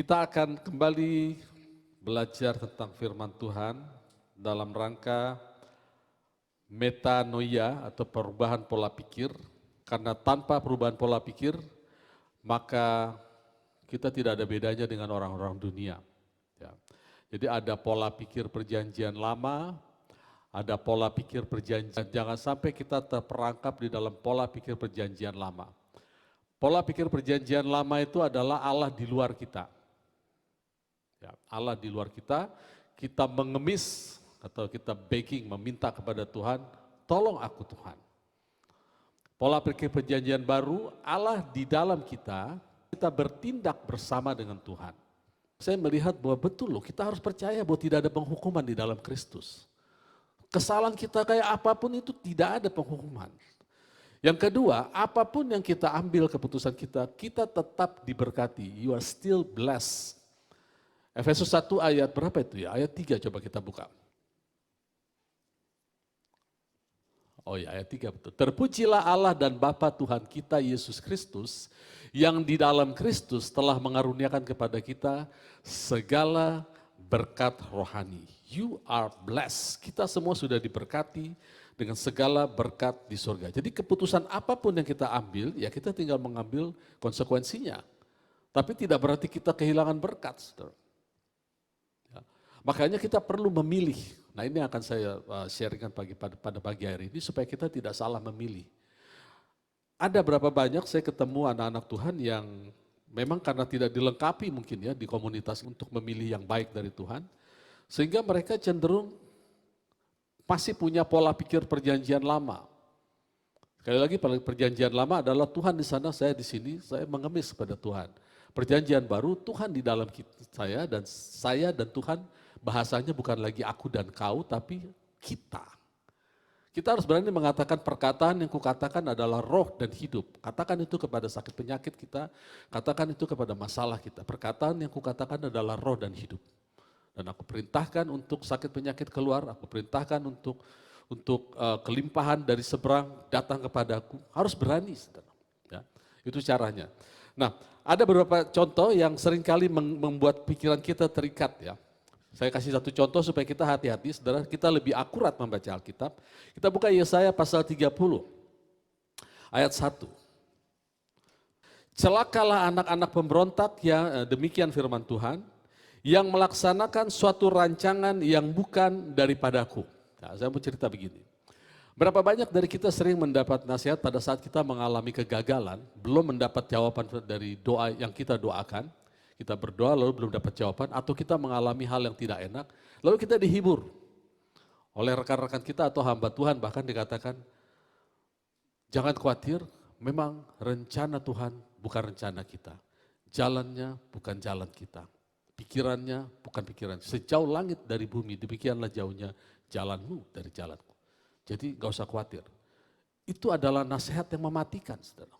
Kita akan kembali belajar tentang firman Tuhan dalam rangka metanoia atau perubahan pola pikir. Karena tanpa perubahan pola pikir, maka kita tidak ada bedanya dengan orang-orang dunia. Ya. Jadi ada pola pikir perjanjian lama, ada pola pikir perjanjian. Jangan sampai kita terperangkap di dalam pola pikir perjanjian lama. Pola pikir perjanjian lama itu adalah Allah di luar kita. Ya, Allah di luar kita mengemis atau kita begging, meminta kepada Tuhan, tolong aku Tuhan. Pola pikir perjanjian baru, Allah di dalam kita bertindak bersama dengan Tuhan. Saya melihat bahwa betul loh, kita harus percaya bahwa tidak ada penghukuman di dalam Kristus. Kesalahan kita kayak apapun itu tidak ada penghukuman. Yang kedua, apapun yang kita ambil keputusan kita tetap diberkati. You are still blessed. Efesus 1 ayat berapa itu ya? Ayat 3 coba kita buka. Oh ya, ayat 3 betul. Terpujilah Allah dan Bapa Tuhan kita Yesus Kristus yang di dalam Kristus telah mengaruniakan kepada kita segala berkat rohani. You are blessed. Kita semua sudah diberkati dengan segala berkat di surga. Jadi keputusan apapun yang kita ambil, ya kita tinggal mengambil konsekuensinya. Tapi tidak berarti kita kehilangan berkat, saudara. Makanya kita perlu memilih. Nah ini akan saya sharingkan pada pagi hari ini supaya kita tidak salah memilih. Ada berapa banyak saya ketemu anak-anak Tuhan yang memang karena tidak dilengkapi mungkin ya di komunitas untuk memilih yang baik dari Tuhan. Sehingga mereka cenderung masih punya pola pikir perjanjian lama. Sekali lagi perjanjian lama adalah Tuhan di sana, saya di sini, saya mengemis kepada Tuhan. Perjanjian baru Tuhan di dalam saya dan Tuhan. Bahasanya bukan lagi aku dan kau, tapi kita. Kita harus berani mengatakan perkataan yang kukatakan adalah roh dan hidup. Katakan itu kepada sakit penyakit kita, katakan itu kepada masalah kita. Perkataan yang kukatakan adalah roh dan hidup. Dan aku perintahkan untuk sakit penyakit keluar, aku perintahkan untuk kelimpahan dari seberang datang kepadaku. Harus berani, saudara. Ya, itu caranya. Nah, ada beberapa contoh yang seringkali membuat pikiran kita terikat ya. Saya kasih satu contoh supaya kita hati-hati, saudara, kita lebih akurat membaca Alkitab. Kita buka Yesaya pasal 30, ayat 1. Celakalah anak-anak pemberontak yang demikian firman Tuhan, yang melaksanakan suatu rancangan yang bukan daripadaku. Nah, saya mau cerita begini. Berapa banyak dari kita sering mendapat nasihat pada saat kita mengalami kegagalan, belum mendapat jawaban dari doa yang kita doakan. Kita berdoa lalu belum dapat jawaban atau kita mengalami hal yang tidak enak, lalu kita dihibur oleh rekan-rekan kita atau hamba Tuhan, bahkan dikatakan jangan khawatir, memang rencana Tuhan bukan rencana kita, jalannya bukan jalan kita, pikirannya bukan pikiran. Sejauh langit dari bumi, demikianlah jauhnya jalanmu dari jalanku. Jadi gak usah khawatir. Itu adalah nasihat yang mematikan, saudara.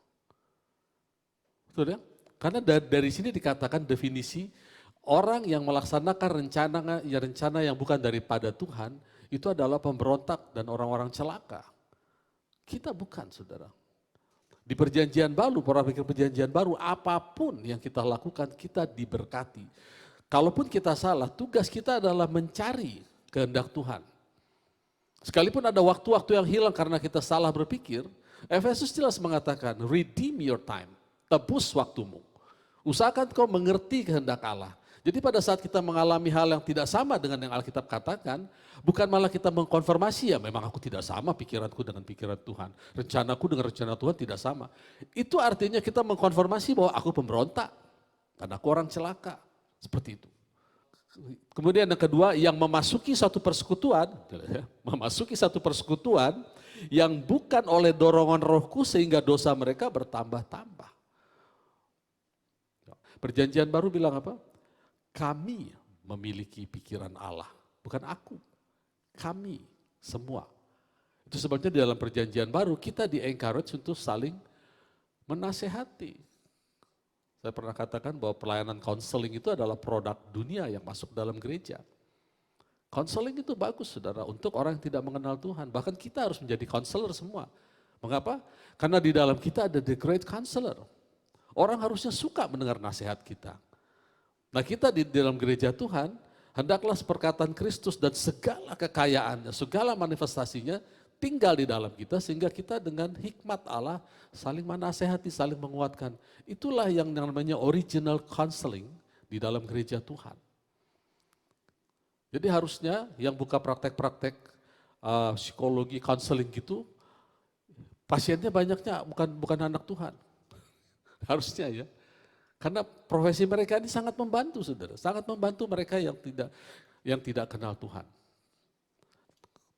Betul ya? Karena dari sini dikatakan definisi orang yang melaksanakan rencana yang bukan daripada Tuhan, itu adalah pemberontak dan orang-orang celaka. Kita bukan, saudara. Di perjanjian baru, pola pikir perjanjian baru, apapun yang kita lakukan, kita diberkati. Kalaupun kita salah, tugas kita adalah mencari kehendak Tuhan. Sekalipun ada waktu-waktu yang hilang karena kita salah berpikir, Efesus jelas mengatakan, redeem your time. Tebus waktumu. Usahakan kau mengerti kehendak Allah. Jadi pada saat kita mengalami hal yang tidak sama dengan yang Alkitab katakan, bukan malah kita mengkonfirmasi, ya memang aku tidak sama pikiranku dengan pikiran Tuhan. Rencanaku dengan rencana Tuhan tidak sama. Itu artinya kita mengkonfirmasi bahwa aku pemberontak. Karena aku orang celaka. Seperti itu. Kemudian yang kedua, yang memasuki satu persekutuan, yang bukan oleh dorongan rohku sehingga dosa mereka bertambah-tambah. Perjanjian baru bilang apa? Kami memiliki pikiran Allah, bukan aku. Kami semua. Itu sebabnya di dalam perjanjian baru kita di-encourage untuk saling menasehati. Saya pernah katakan bahwa pelayanan counseling itu adalah produk dunia yang masuk dalam gereja. Counseling itu bagus, saudara, untuk orang yang tidak mengenal Tuhan. Bahkan kita harus menjadi counselor semua. Mengapa? Karena di dalam kita ada the great counselor. Orang harusnya suka mendengar nasihat kita. Nah kita di dalam gereja Tuhan, hendaklah perkataan Kristus dan segala kekayaannya, segala manifestasinya tinggal di dalam kita sehingga kita dengan hikmat Allah saling menasehati, saling menguatkan. Itulah yang namanya original counseling di dalam gereja Tuhan. Jadi harusnya yang buka praktek-praktek psikologi, counseling gitu, pasiennya banyaknya bukan anak Tuhan. Harusnya ya. Karena profesi mereka ini sangat membantu, saudara. Sangat membantu mereka yang tidak kenal Tuhan.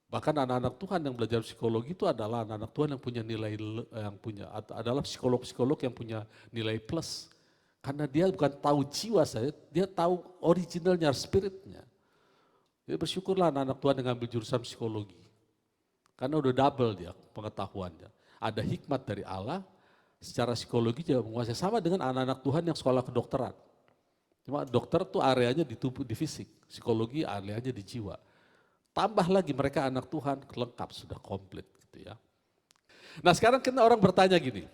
Bahkan anak-anak Tuhan yang belajar psikologi itu adalah anak-anak Tuhan yang punya nilai, adalah psikolog-psikolog yang punya nilai plus. Karena dia bukan tahu jiwa saya, dia tahu originalnya, spiritnya. Jadi bersyukurlah anak-anak Tuhan yang ambil jurusan psikologi. Karena udah double dia pengetahuannya. Ada hikmat dari Allah, secara psikologi juga menguasai. Sama dengan anak-anak Tuhan yang sekolah kedokteran. Cuma dokter tuh areanya di tubuh, di fisik. Psikologi areanya di jiwa. Tambah lagi mereka anak Tuhan, lengkap, sudah komplit gitu ya. Nah sekarang kita orang bertanya gini,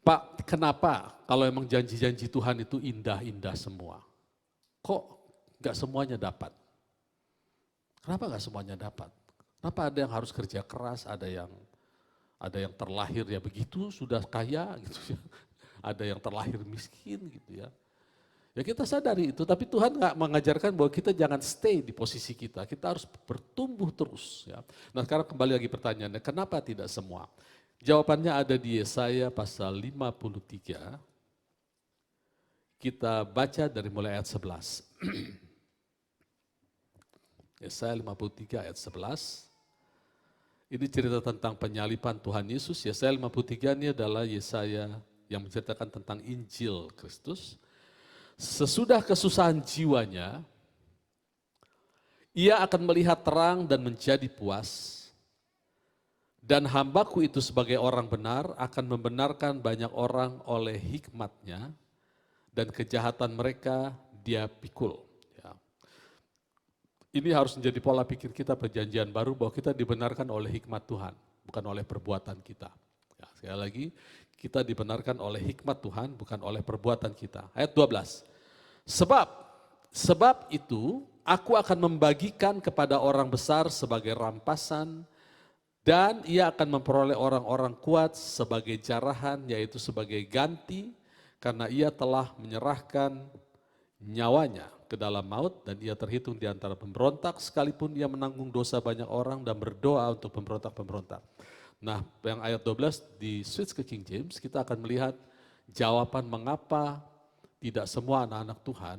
Pak kenapa kalau emang janji-janji Tuhan itu indah-indah semua? Kok gak semuanya dapat? Kenapa gak semuanya dapat? Kenapa ada yang harus kerja keras, ada yang terlahir ya begitu sudah kaya gitu ya. Ada yang terlahir miskin gitu ya. Ya kita sadari itu, tapi Tuhan nggak mengajarkan bahwa kita jangan stay di posisi kita harus bertumbuh terus. Ya. Nah sekarang kembali lagi pertanyaannya, kenapa tidak semua? Jawabannya ada di Yesaya pasal 53, kita baca dari mulai ayat 11. Yesaya 53 ayat 11, ini cerita tentang penyaliban Tuhan Yesus. Yesaya 53 ini adalah Yesaya yang menceritakan tentang Injil Kristus. Sesudah kesusahan jiwanya, ia akan melihat terang dan menjadi puas. Dan hambaku itu sebagai orang benar akan membenarkan banyak orang oleh hikmatnya dan kejahatan mereka dia pikul. Ya. Ini harus menjadi pola pikir kita perjanjian baru bahwa kita dibenarkan oleh hikmat Tuhan, bukan oleh perbuatan kita. Ya, sekali lagi, kita dibenarkan oleh hikmat Tuhan, bukan oleh perbuatan kita. Ayat 12. Sebab itu aku akan membagikan kepada orang besar sebagai rampasan dan ia akan memperoleh orang-orang kuat sebagai jarahan, yaitu sebagai ganti karena ia telah menyerahkan nyawanya ke dalam maut dan ia terhitung di antara pemberontak sekalipun ia menanggung dosa banyak orang dan berdoa untuk pemberontak-pemberontak. Nah yang ayat 12 di switch ke King James kita akan melihat jawaban mengapa tidak semua anak-anak Tuhan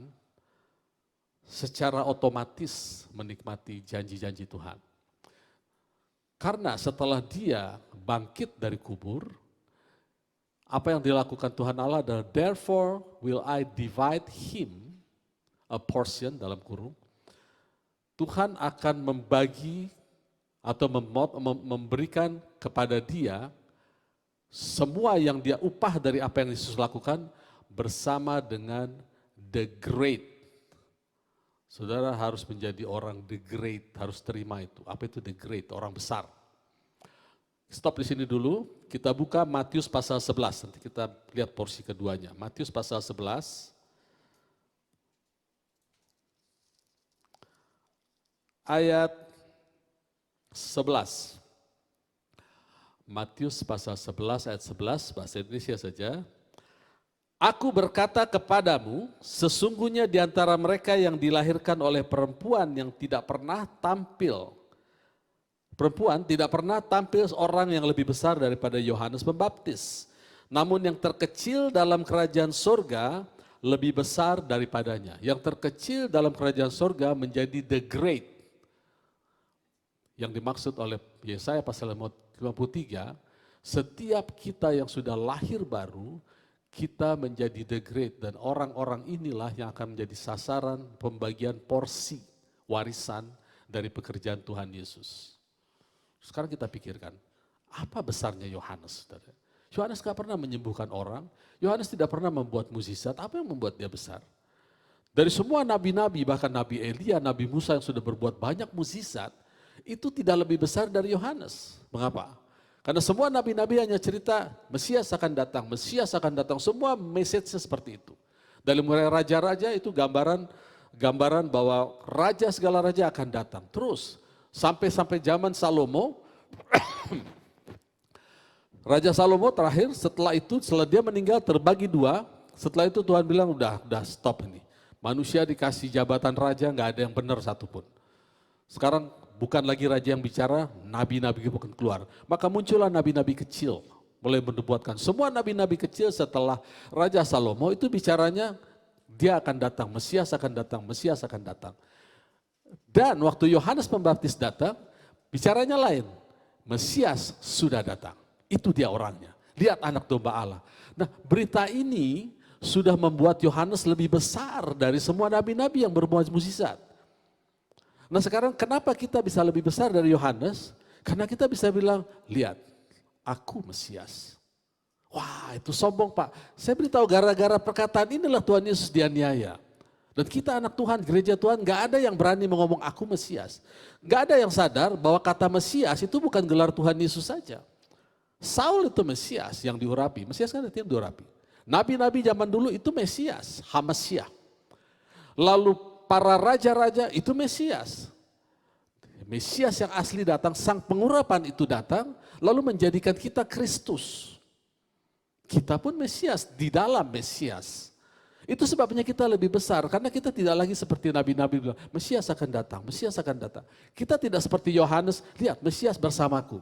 secara otomatis menikmati janji-janji Tuhan. Karena setelah dia bangkit dari kubur, apa yang dilakukan Tuhan Allah adalah therefore will I divide him a portion dalam kurung. Tuhan akan membagi atau memberikan kepada dia semua yang dia upah dari apa yang Yesus lakukan bersama dengan the great. Saudara harus menjadi orang the great, harus terima itu. Apa itu the great? Orang besar. Stop di sini dulu, kita buka Matius pasal 11, nanti kita lihat porsi keduanya. Matius pasal 11, ayat 11. Matius pasal 11 ayat 11, bahasa Indonesia saja. Aku berkata kepadamu, sesungguhnya di antara mereka yang dilahirkan oleh perempuan yang tidak pernah tampil, orang yang lebih besar daripada Yohanes Pembaptis. Namun yang terkecil dalam kerajaan sorga lebih besar daripadanya. Yang terkecil dalam kerajaan sorga menjadi the great. Yang dimaksud oleh Yesaya pasal 53, setiap kita yang sudah lahir baru, kita menjadi the great dan orang-orang inilah yang akan menjadi sasaran pembagian porsi warisan dari pekerjaan Tuhan Yesus. Sekarang kita pikirkan, apa besarnya Yohanes? Yohanes gak pernah menyembuhkan orang, Yohanes tidak pernah membuat mukjizat, apa yang membuat dia besar? Dari semua nabi-nabi, bahkan Nabi Elia, Nabi Musa yang sudah berbuat banyak mukjizat, itu tidak lebih besar dari Yohanes. Mengapa? Karena semua nabi-nabi hanya cerita Mesias akan datang, semua message-nya seperti itu. Dalam raja-raja itu gambaran bahwa raja segala raja akan datang. Terus sampai zaman Salomo, Raja Salomo terakhir setelah dia meninggal terbagi dua. Setelah itu Tuhan bilang udah stop ini. Manusia dikasih jabatan raja nggak ada yang benar satupun. Sekarang bukan lagi raja yang bicara, nabi-nabi bukan keluar. Maka muncullah nabi-nabi kecil. Mulai menubuatkan. Semua nabi-nabi kecil setelah Raja Salomo itu bicaranya dia akan datang, Mesias akan datang, Mesias akan datang. Dan waktu Yohanes Pembaptis datang, bicaranya lain. Mesias sudah datang. Itu dia orangnya. Lihat anak domba Allah. Nah, berita ini sudah membuat Yohanes lebih besar dari semua nabi-nabi yang berbuat mukjizat. Nah, sekarang kenapa kita bisa lebih besar dari Yohanes? Karena kita bisa bilang, lihat, aku Mesias. Wah, itu sombong Pak. Saya beritahu gara-gara perkataan inilah Tuhan Yesus dianiaya. Dan kita anak Tuhan, gereja Tuhan, gak ada yang berani mengomong aku Mesias. Gak ada yang sadar bahwa kata Mesias itu bukan gelar Tuhan Yesus saja. Saul itu Mesias yang diurapi. Mesias kan artinya diurapi. Nabi-nabi zaman dulu itu Mesias, Hamasiah. Lalu para raja-raja itu Mesias. Mesias yang asli datang, sang pengurapan itu datang, lalu menjadikan kita Kristus. Kita pun Mesias, di dalam Mesias. Itu sebabnya kita lebih besar, karena kita tidak lagi seperti nabi-nabi bilang, Mesias akan datang, Mesias akan datang. Kita tidak seperti Yohanes, lihat Mesias bersamaku.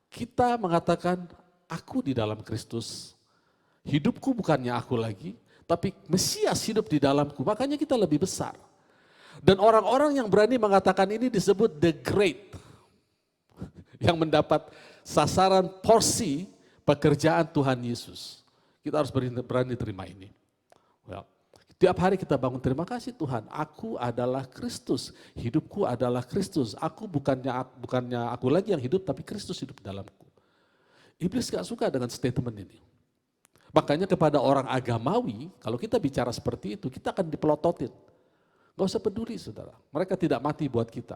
Kita mengatakan, aku di dalam Kristus, hidupku bukannya aku lagi, tapi Mesias hidup di dalamku, makanya kita lebih besar. Dan orang-orang yang berani mengatakan ini disebut the great. Yang mendapat sasaran porsi pekerjaan Tuhan Yesus. Kita harus berani terima ini. Well, tiap hari kita bangun, terima kasih Tuhan, aku adalah Kristus. Hidupku adalah Kristus. Aku bukannya aku lagi yang hidup, tapi Kristus hidup dalamku. Iblis gak suka dengan statement ini. Makanya kepada orang agamawi, kalau kita bicara seperti itu, kita akan dipelototin. Gak usah peduli saudara, mereka tidak mati buat kita.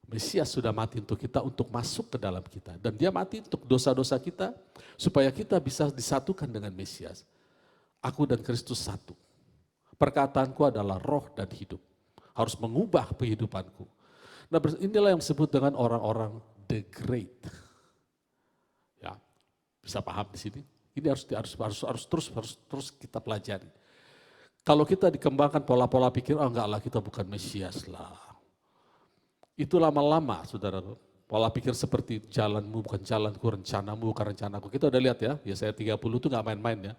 Mesias sudah mati untuk kita, untuk masuk ke dalam kita. Dan dia mati untuk dosa-dosa kita, supaya kita bisa disatukan dengan Mesias. Aku dan Kristus satu. Perkataanku adalah roh dan hidup. Harus mengubah kehidupanku. Nah, inilah yang disebut dengan orang-orang the great. Ya, bisa paham di sini? Ini harus terus kita pelajari. Kalau kita dikembangkan pola-pola pikir, oh enggak lah, kita bukan Mesias lah. Itu lama-lama, saudara. Pola pikir seperti jalanmu bukan jalanku, rencanamu bukan rencanaku. Kita udah lihat ya, Yesaya 30 itu enggak main-main ya.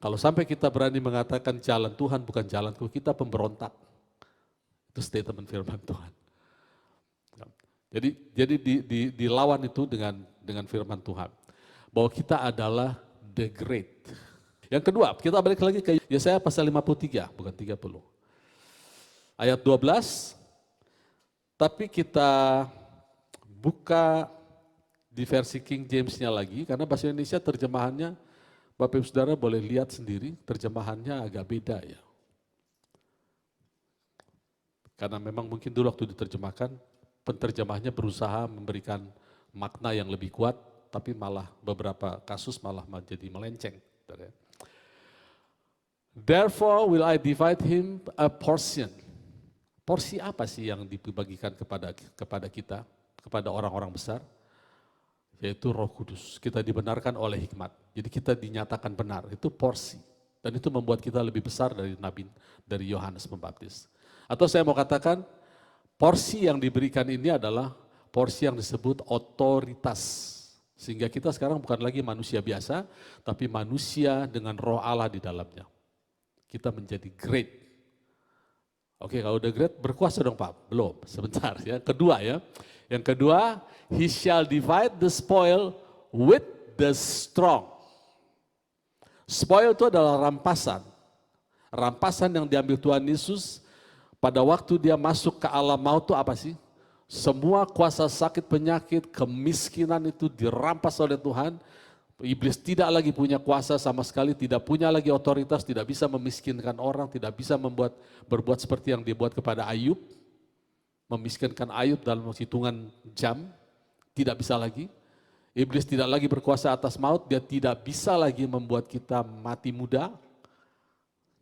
Kalau sampai kita berani mengatakan jalan Tuhan bukan jalanku, kita pemberontak. Itu statement firman Tuhan. Jadi dilawan itu dengan firman Tuhan. Bahwa kita adalah the great. Yang kedua, kita balik lagi ke Yesaya pasal 53, bukan 30. Ayat 12, tapi kita buka di versi King James-nya lagi, karena bahasa Indonesia terjemahannya, Bapak Ibu Saudara boleh lihat sendiri, terjemahannya agak beda ya. Karena memang mungkin dulu waktu diterjemahkan, penterjemahnya berusaha memberikan makna yang lebih kuat, tapi malah beberapa kasus malah menjadi melenceng. Therefore will I divide him a portion. Porsi apa sih yang dibagikan kepada kita, kepada orang-orang besar? Yaitu Roh Kudus. Kita dibenarkan oleh hikmat. Jadi kita dinyatakan benar, itu porsi. Dan itu membuat kita lebih besar dari Yohanes Pembaptis. Atau saya mau katakan, porsi yang diberikan ini adalah porsi yang disebut otoritas. Sehingga kita sekarang bukan lagi manusia biasa, tapi manusia dengan roh Allah di dalamnya. Kita menjadi great. Oke, kalau udah great, berkuasa dong Pak? Belum, sebentar ya. Kedua ya, yang kedua, he shall divide the spoil with the strong. Spoil itu adalah rampasan. Rampasan yang diambil Tuhan Yesus pada waktu dia masuk ke alam maut itu apa sih? Semua kuasa sakit penyakit, kemiskinan itu dirampas oleh Tuhan. Iblis tidak lagi punya kuasa sama sekali, tidak punya lagi otoritas, tidak bisa memiskinkan orang, tidak bisa berbuat seperti yang dibuat kepada Ayub. Memiskinkan Ayub dalam hitungan jam, tidak bisa lagi. Iblis tidak lagi berkuasa atas maut, dia tidak bisa lagi membuat kita mati muda.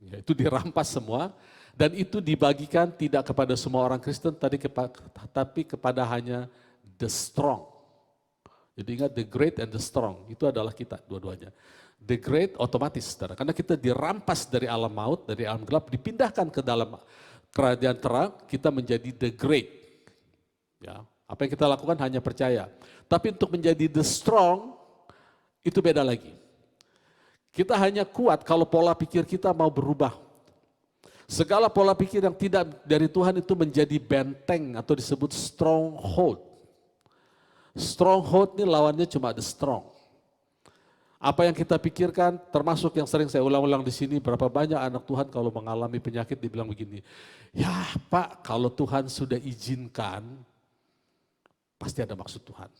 Ya, itu dirampas semua dan itu dibagikan tidak kepada semua orang Kristen tapi kepada hanya the strong. Jadi ingat the great and the strong itu adalah kita dua-duanya. The great otomatis saudara, karena kita dirampas dari alam maut, dari alam gelap, dipindahkan ke dalam kerajaan terang, kita menjadi the great. Ya, apa yang kita lakukan hanya percaya. Tapi untuk menjadi the strong itu beda lagi. Kita hanya kuat kalau pola pikir kita mau berubah. Segala pola pikir yang tidak dari Tuhan itu menjadi benteng atau disebut stronghold. Stronghold ini lawannya cuma the strong. Apa yang kita pikirkan, termasuk yang sering saya ulang-ulang di sini, berapa banyak anak Tuhan kalau mengalami penyakit dibilang begini, ya Pak kalau Tuhan sudah izinkan, pasti ada maksud Tuhan,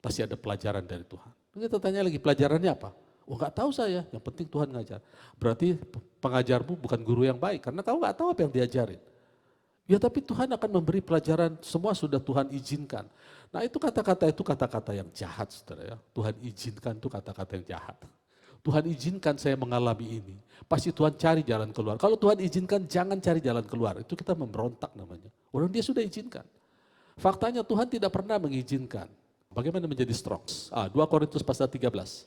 pasti ada pelajaran dari Tuhan. Kita tanya lagi pelajarannya apa? Oh nggak tahu saya, yang penting Tuhan ngajar. Berarti pengajarmu bukan guru yang baik, karena kau nggak tahu apa yang diajarin. Ya tapi Tuhan akan memberi pelajaran, semua sudah Tuhan izinkan. Nah itu kata-kata yang jahat saudara ya. Tuhan izinkan itu kata-kata yang jahat. Tuhan izinkan saya mengalami ini. Pasti Tuhan cari jalan keluar. Kalau Tuhan izinkan jangan cari jalan keluar. Itu kita memberontak namanya. Orang dia sudah izinkan. Faktanya Tuhan tidak pernah mengizinkan. Bagaimana menjadi strong? 2 Korintus pasal 13.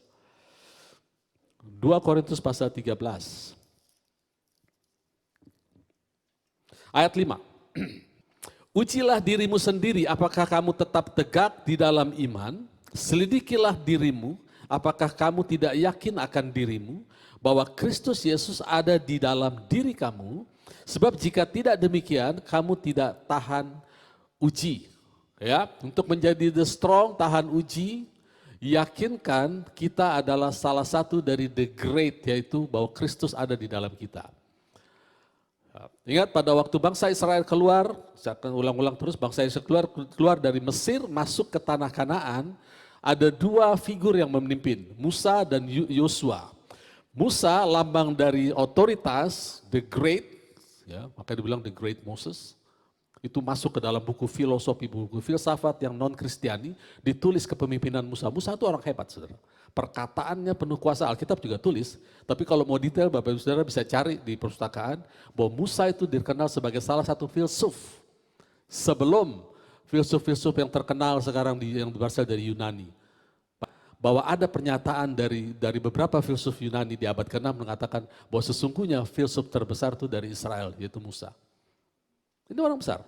2 Korintus pasal 13. Ayat 5. Ujilah dirimu sendiri apakah kamu tetap tegak di dalam iman, selidikilah dirimu apakah kamu tidak yakin akan dirimu bahwa Kristus Yesus ada di dalam diri kamu, sebab jika tidak demikian kamu tidak tahan uji. Ya, untuk menjadi the strong tahan uji, yakinkan kita adalah salah satu dari the great, yaitu bahwa Kristus ada di dalam kita. Ingat pada waktu bangsa Israel keluar, saya akan ulang-ulang terus, bangsa Israel keluar dari Mesir masuk ke tanah Kanaan, ada 2 figur yang memimpin, Musa dan Yosua. Musa lambang dari otoritas, the great, ya, makanya dibilang the great Moses. Itu masuk ke dalam buku filosofi, buku filsafat yang non-Kristiani, ditulis kepemimpinan Musa. Musa itu orang hebat, saudara. Perkataannya penuh kuasa, Alkitab juga tulis. Tapi kalau mau detail, Bapak Ibu Saudara bisa cari di perpustakaan, bahwa Musa itu dikenal sebagai salah satu filsuf. Sebelum filsuf-filsuf yang terkenal sekarang yang berasal dari Yunani. Bahwa ada pernyataan dari beberapa filsuf Yunani di abad ke-6 mengatakan bahwa sesungguhnya filsuf terbesar itu dari Israel, yaitu Musa. Ini orang besar.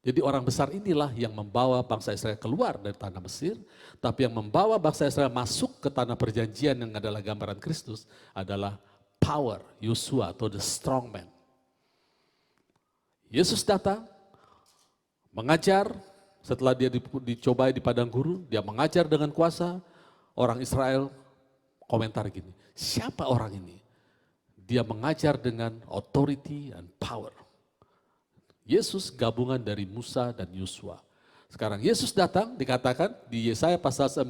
Jadi orang besar inilah yang membawa bangsa Israel keluar dari tanah Mesir, tapi yang membawa bangsa Israel masuk ke tanah perjanjian yang adalah gambaran Kristus adalah power, Yosua atau the strong man. Yesus datang, mengajar, setelah dia dicobai di padang gurun, dia mengajar dengan kuasa, orang Israel komentar gini, siapa orang ini? Dia mengajar dengan authority and power. Yesus gabungan dari Musa dan Yosua. Sekarang Yesus datang, dikatakan di Yesaya pasal 9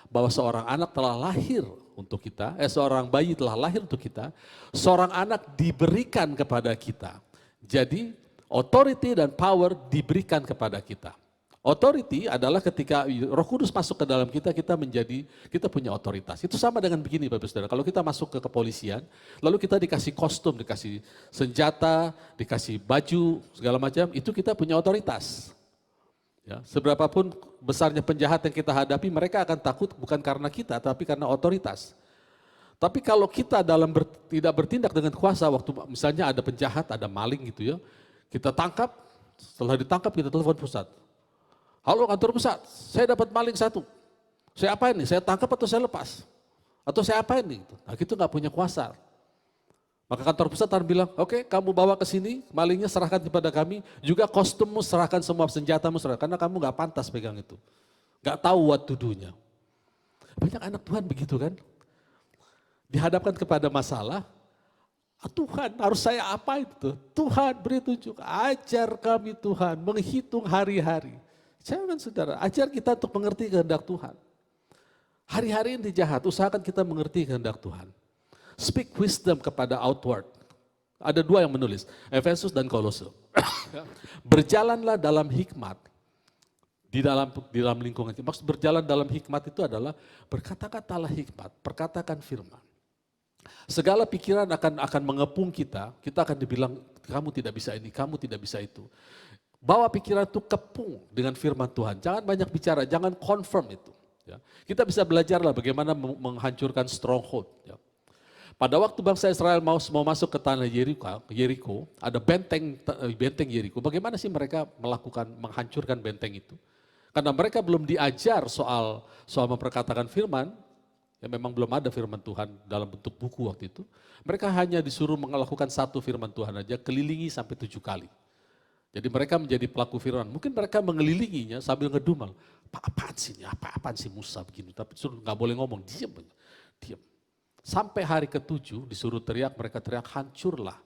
bahwa seorang anak telah lahir untuk kita, seorang bayi telah lahir untuk kita, seorang anak diberikan kepada kita. Jadi authority dan power diberikan kepada kita. Authority adalah ketika Roh Kudus masuk ke dalam kita, kita punya otoritas. Itu sama dengan begini Bapak Saudara, kalau kita masuk ke kepolisian, lalu kita dikasih kostum, dikasih senjata, dikasih baju, segala macam, itu kita punya otoritas. Ya, seberapapun besarnya penjahat yang kita hadapi, mereka akan takut bukan karena kita, tapi karena otoritas. Tapi kalau kita tidak bertindak dengan kuasa, waktu misalnya ada penjahat, ada maling gitu ya, kita tangkap, setelah ditangkap kita telepon pusat. Halo kantor pusat, saya dapat maling 1. Saya apain nih? Saya tangkap atau saya lepas? Atau saya apain nih? Nah gitu nggak punya kuasa. Maka kantor pusat akan bilang, oke, kamu bawa ke sini, malingnya serahkan kepada kami, juga kostummu serahkan, semua senjatamu serahkan, karena kamu nggak pantas pegang itu. Nggak tahu what to do-nya. Banyak anak Tuhan begitu kan? Dihadapkan kepada masalah, Tuhan harus saya apa itu? Tuhan beri tunjuk, ajar kami Tuhan, menghitung hari-hari. Jangan saudara, ajar kita untuk mengerti kehendak Tuhan. Hari-hari ini jahat, usahakan kita mengerti kehendak Tuhan. Speak wisdom kepada outward. Ada 2 yang menulis, Efesus dan Kolose. Berjalanlah dalam hikmat. Di dalam lingkungan. Maksud berjalan dalam hikmat itu adalah berkata-katalah hikmat, perkatakan firman. Segala pikiran akan mengepung kita akan dibilang kamu tidak bisa ini, kamu tidak bisa itu. Bawa pikiran itu kepung dengan firman Tuhan. Jangan banyak bicara, jangan confirm itu. Ya. Kita bisa belajarlah bagaimana menghancurkan stronghold. Ya. Pada waktu bangsa Israel mau masuk ke tanah Yeriko, ada benteng Yeriko. Bagaimana sih mereka menghancurkan benteng itu? Karena mereka belum diajar soal memperkatakan firman, ya memang belum ada firman Tuhan dalam bentuk buku waktu itu. Mereka hanya disuruh melakukan satu firman Tuhan aja, kelilingi sampai 7 kali. Jadi mereka menjadi pelaku firman. Mungkin mereka mengelilinginya sambil ngedumel. Apaan sih Musa begini? Tapi suruh nggak boleh ngomong, diam. Sampai hari ke-7 disuruh teriak, mereka teriak, hancurlah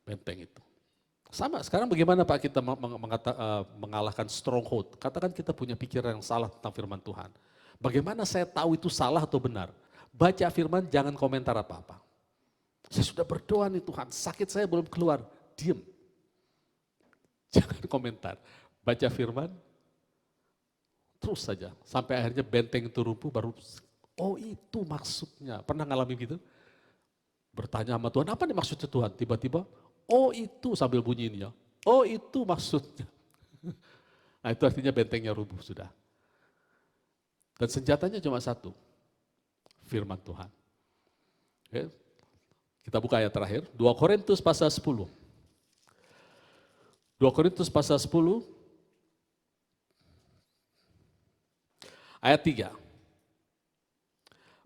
benteng itu. Sama, sekarang bagaimana Pak kita mengalahkan stronghold? Katakan kita punya pikiran yang salah tentang firman Tuhan. Bagaimana saya tahu itu salah atau benar? Baca firman, jangan komentar apa-apa. Saya sudah berdoa nih Tuhan, sakit saya belum keluar, diam. Jangan komentar, baca firman, terus saja. Sampai akhirnya benteng itu runtuh, baru oh itu maksudnya. Pernah ngalamin gitu? Bertanya sama Tuhan, apa nih maksudnya Tuhan? Tiba-tiba, oh itu sambil bunyi ini ya. Oh itu maksudnya. Nah itu artinya bentengnya rubuh sudah. Dan senjatanya cuma satu, firman Tuhan. Oke. Kita buka ayat terakhir, 2 Korintus pasal 10. 2 Korintus pasal 10, ayat 3.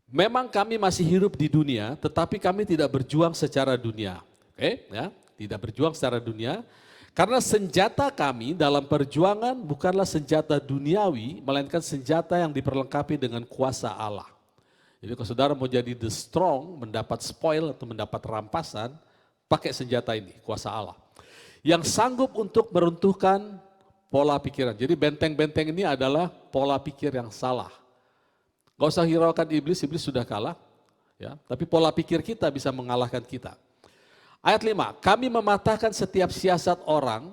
Memang kami masih hidup di dunia, tetapi kami tidak berjuang secara dunia. Oke, ya, tidak berjuang secara dunia. Karena senjata kami dalam perjuangan bukanlah senjata duniawi, melainkan senjata yang diperlengkapi dengan kuasa Allah. Jadi kalau saudara mau jadi the strong, mendapat spoil atau mendapat rampasan, pakai senjata ini, kuasa Allah. Yang sanggup untuk meruntuhkan pola pikiran. Jadi benteng-benteng ini adalah pola pikir yang salah. Gak usah hiraukan iblis sudah kalah. Ya, tapi pola pikir kita bisa mengalahkan kita. Ayat 5, kami mematahkan setiap siasat orang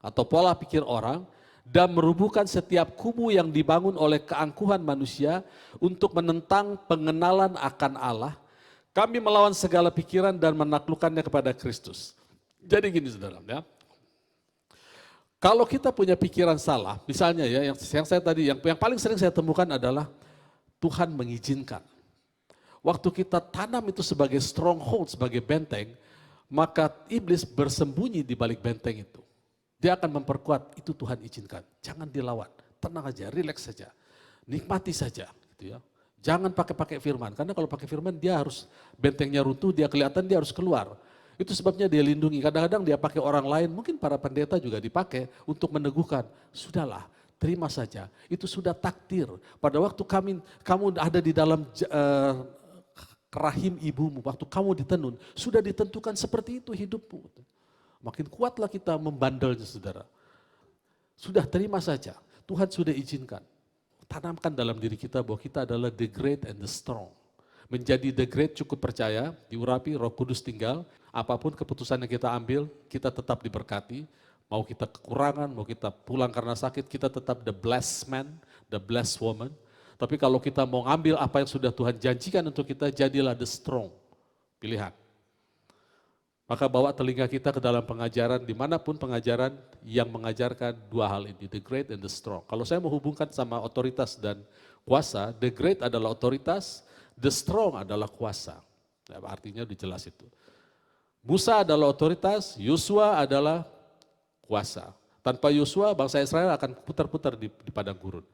atau pola pikir orang dan merubuhkan setiap kubu yang dibangun oleh keangkuhan manusia untuk menentang pengenalan akan Allah. Kami melawan segala pikiran dan menaklukkannya kepada Kristus. Jadi gini saudara, ya. Kalau kita punya pikiran salah, misalnya ya, yang saya tadi, yang paling sering saya temukan adalah Tuhan mengizinkan. Waktu kita tanam itu sebagai stronghold, sebagai benteng, maka iblis bersembunyi di balik benteng itu. Dia akan memperkuat, itu Tuhan izinkan. Jangan dilawan, tenang aja, rileks saja, nikmati saja. Gitu ya. Jangan pakai firman, karena kalau pakai firman dia harus, bentengnya runtuh, dia kelihatan dia harus keluar. Itu sebabnya dia lindungi, kadang-kadang dia pakai orang lain, mungkin para pendeta juga dipakai untuk meneguhkan, sudahlah. Terima saja, itu sudah takdir. Pada waktu kamu ada di dalam rahim ibumu, waktu kamu ditenun, sudah ditentukan seperti itu hidupmu. Makin kuatlah kita membandelnya saudara. Sudah terima saja, Tuhan sudah izinkan. Tanamkan dalam diri kita bahwa kita adalah the great and the strong. Menjadi the great cukup percaya, diurapi, Roh Kudus tinggal, apapun keputusan yang kita ambil, kita tetap diberkati. Mau kita kekurangan, mau kita pulang karena sakit, kita tetap the blessed man, the blessed woman. Tapi kalau kita mau ngambil apa yang sudah Tuhan janjikan untuk kita, jadilah the strong. Pilihan. Maka bawa telinga kita ke dalam pengajaran, dimanapun pengajaran yang mengajarkan dua hal ini, the great and the strong. Kalau saya menghubungkan sama otoritas dan kuasa, the great adalah otoritas, the strong adalah kuasa. Ya, artinya dijelas itu. Musa adalah otoritas, Yosua adalah kuasa. Tanpa Yosua, bangsa Israel akan putar-putar di padang gurun.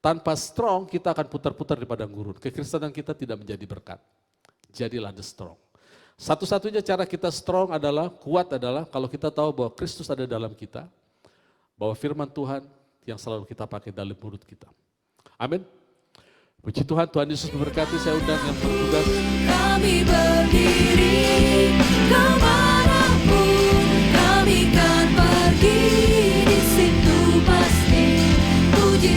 Tanpa strong, kita akan putar-putar di padang gurun. Kekristenan kita tidak menjadi berkat. Jadilah the strong. Satu-satunya cara kita strong adalah, kuat adalah, kalau kita tahu bahwa Kristus ada dalam kita, bahwa firman Tuhan yang selalu kita pakai dalam mulut kita. Amin. Puji Tuhan, Tuhan Yesus memberkati. Saya undang yang bertugas. Kami berdiri kemanapun, kami kan pergi, di situ pasti puji.